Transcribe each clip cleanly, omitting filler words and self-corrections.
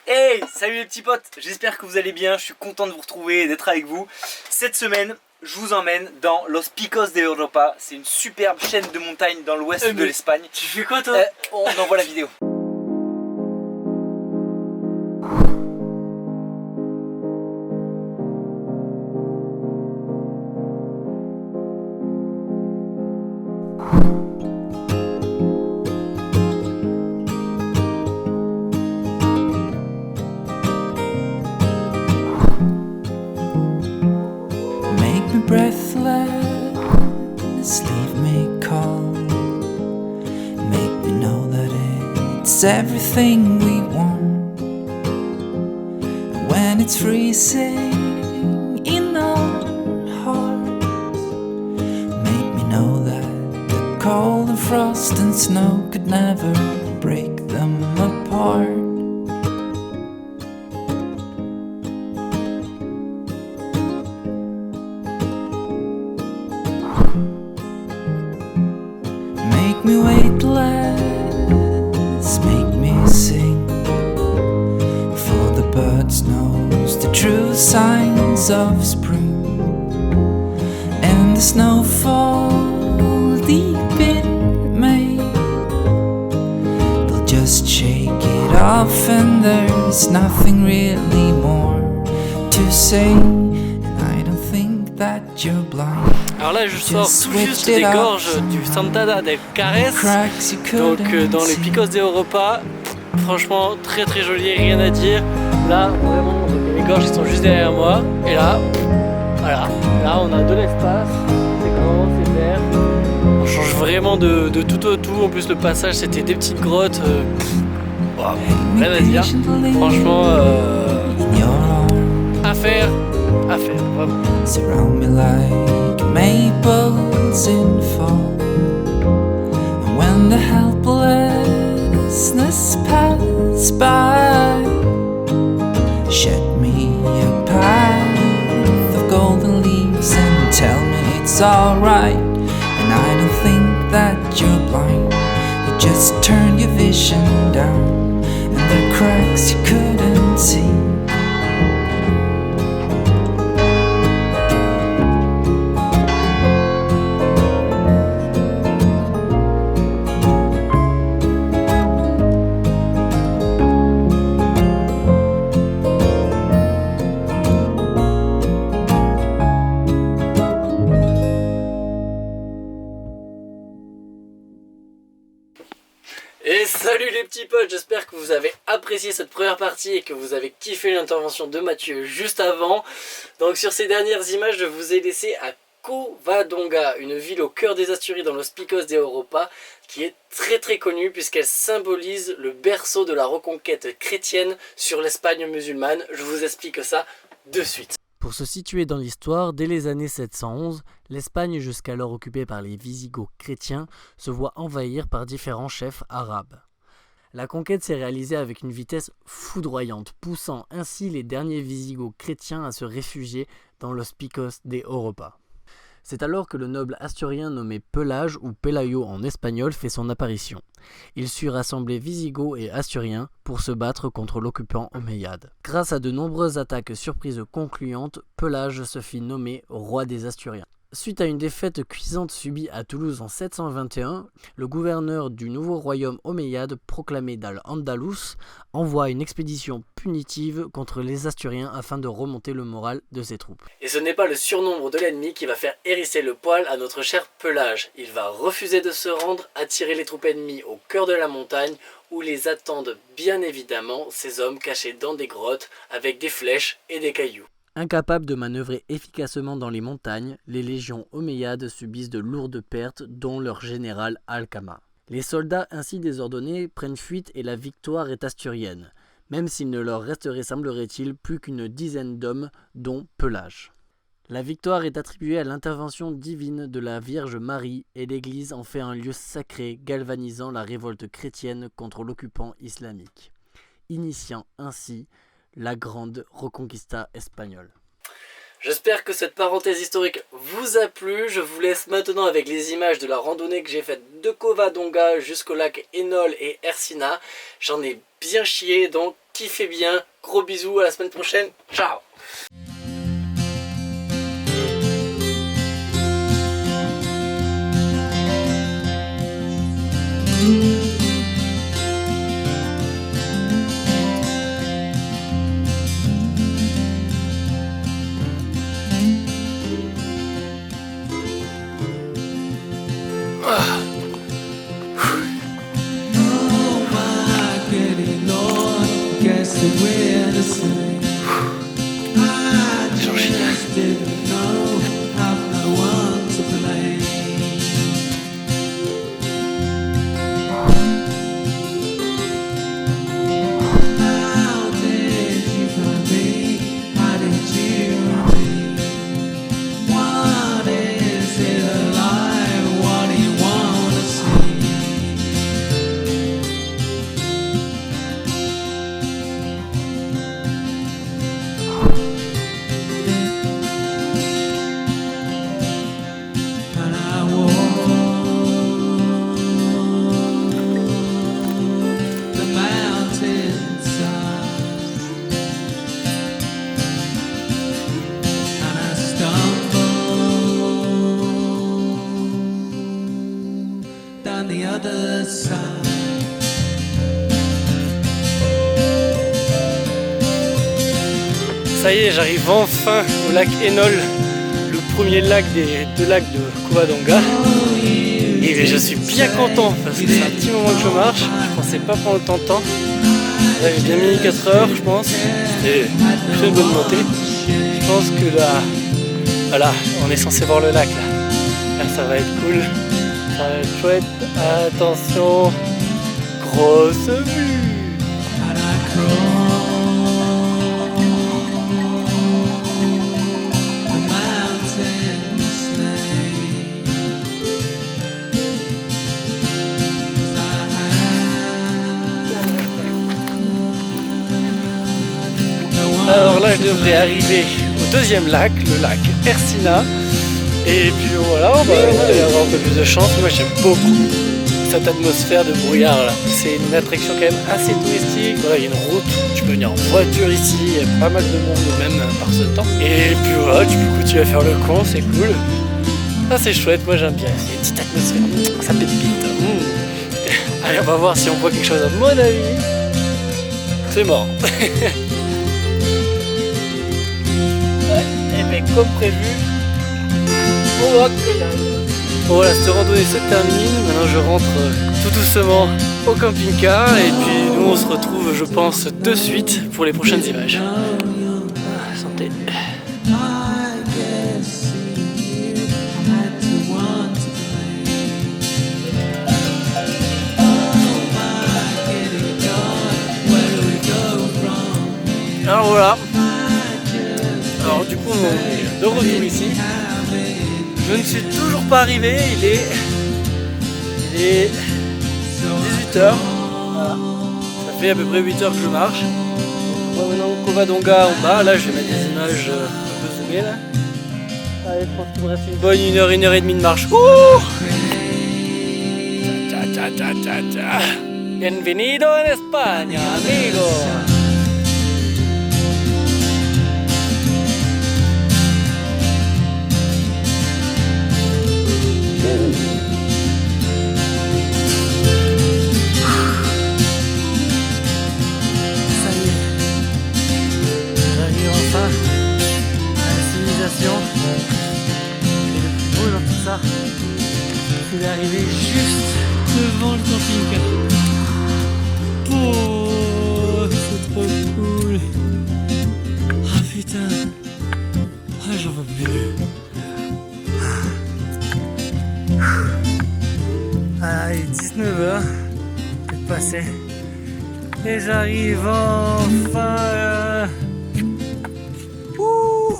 Hey, salut les petits potes, j'espère que vous allez bien, je suis content de vous retrouver et d'être avec vous. Cette semaine, je vous emmène dans Los Picos de Europa, c'est une superbe chaîne de montagnes dans l'ouest de l'Espagne. Tu fais quoi toi? On envoie la vidéo. Breathless, leave me cold, make me know that it's everything we want. And when it's freezing in our hearts, make me know that the cold and frost and snow could never break them apart. Make me weightless, make me sing, for the birds knows the true signs of spring, and the snowfall deep in May, they'll just shake it off and there's nothing really more to say, and I don't think that you're blind. Alors là je sors tout juste des gorges du Santa del Cares, donc dans les Picos de Europa. Franchement très très joli, rien à dire. Là vraiment les gorges ils sont juste derrière moi. Et là, voilà, là on a de l'espace, c'est grand, c'est vert. On change vraiment de tout au tout. En plus le passage c'était des petites grottes. Wow, rien à dire. Franchement à faire vraiment. Surround me like maples in fall, and when the helplessness pass by, shed me a path of golden leaves and tell me it's alright. And I don't think that you're blind, you just turned your vision down, and the cracks you couldn't see. Et salut les petits potes, j'espère que vous avez apprécié cette première partie et que vous avez kiffé l'intervention de Mathieu juste avant. Donc sur ces dernières images, je vous ai laissé à Covadonga, une ville au cœur des Asturies dans Los Picos de Europa, qui est très très connue puisqu'elle symbolise le berceau de la reconquête chrétienne sur l'Espagne musulmane. Je vous explique ça de suite. Pour se situer dans l'histoire, dès les années 711, l'Espagne, jusqu'alors occupée par les Visigoths chrétiens, se voit envahir par différents chefs arabes. La conquête s'est réalisée avec une vitesse foudroyante, poussant ainsi les derniers Visigoths chrétiens à se réfugier dans Los Picos de Europa. C'est alors que le noble asturien nommé Pelage ou Pelayo en espagnol fait son apparition. Il sut rassembler Visigoths et Asturiens pour se battre contre l'occupant omeyyade. Grâce à de nombreuses attaques surprises concluantes, Pelage se fit nommer roi des Asturiens. Suite à une défaite cuisante subie à Toulouse en 721, le gouverneur du nouveau royaume omeyyade, proclamé d'Al-Andalus, envoie une expédition punitive contre les Asturiens afin de remonter le moral de ses troupes. Et ce n'est pas le surnombre de l'ennemi qui va faire hérisser le poil à notre cher Pelage. Il va refuser de se rendre, attirer les troupes ennemies au cœur de la montagne, où les attendent bien évidemment ces hommes cachés dans des grottes avec des flèches et des cailloux. Incapables de manœuvrer efficacement dans les montagnes, les légions omeyyades subissent de lourdes pertes, dont leur général Alcama. Les soldats ainsi désordonnés prennent fuite et la victoire est asturienne, même s'il ne leur resterait, semblerait-il, plus qu'une dizaine d'hommes, dont Pelage. La victoire est attribuée à l'intervention divine de la Vierge Marie et l'Église en fait un lieu sacré galvanisant la révolte chrétienne contre l'occupant islamique, initiant ainsi la grande Reconquista espagnole. J'espère que cette parenthèse historique vous a plu. Je vous laisse maintenant avec les images de la randonnée que j'ai faite de Covadonga jusqu'au lac Enol et Ercina. J'en ai bien chier. Donc kiffez bien, gros bisous, à la semaine prochaine, ciao. Ça y est, j'arrive enfin au lac Enol, le premier lac des deux lacs de Covadonga. Et je suis bien content parce que c'est un petit moment que je marche. Je pensais pas prendre autant de temps. Là, j'ai bien mis 4 heures, je pense. C'était plutôt une bonne montée. Je pense que là, voilà, on est censé voir le lac là. Là, ça va être cool. Ça va être chouette. Attention, grosse vue. Alors là, je devrais arriver au deuxième lac, le lac Ersina. Et puis voilà, on va avoir un peu plus de chance. Moi, j'aime beaucoup cette atmosphère de brouillard là. C'est une attraction quand même assez touristique. Voilà, il y a une route, tu peux venir en voiture ici, il y a pas mal de monde même par ce temps. Et puis voilà, tu peux continuer à faire le con, c'est cool. Ça c'est chouette, moi j'aime bien. C'est une petite atmosphère, ça pépite. Allez, on va voir si on voit quelque chose à mon avis. C'est mort. Et bien comme prévu, on voit que dalle. Bon voilà, cette randonnée se termine. Maintenant je rentre tout doucement au camping-car. Et puis nous on se retrouve je pense de suite pour les prochaines images. Ah, santé. Alors voilà. Alors du coup on est de retour ici. Je ne suis toujours pas arrivé, il est 18h. Voilà. Ça fait à peu près 8 heures que je marche. On voit maintenant Covadonga en bas, là je vais mettre des images un peu zoomées là. Allez, je pense qu'il me reste une bonne 1 heure et demie de marche. Ouh, bienvenido en España, amigo. C'est d'arriver juste devant le camping-car. Oh, c'est trop cool. Ah putain. Ah, j'en peux plus. Ah, il est 19h. C'est passé. Et j'arrive enfin. Ouh.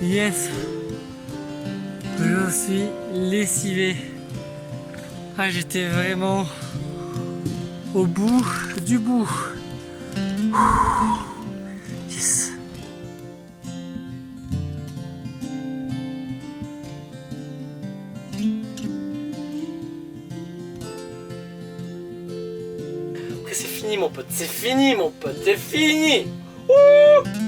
Yes. Je suis lessivé. Ah, j'étais vraiment au bout du bout. Yes. Après c'est fini mon pote, c'est fini mon pote, c'est fini. Ouh.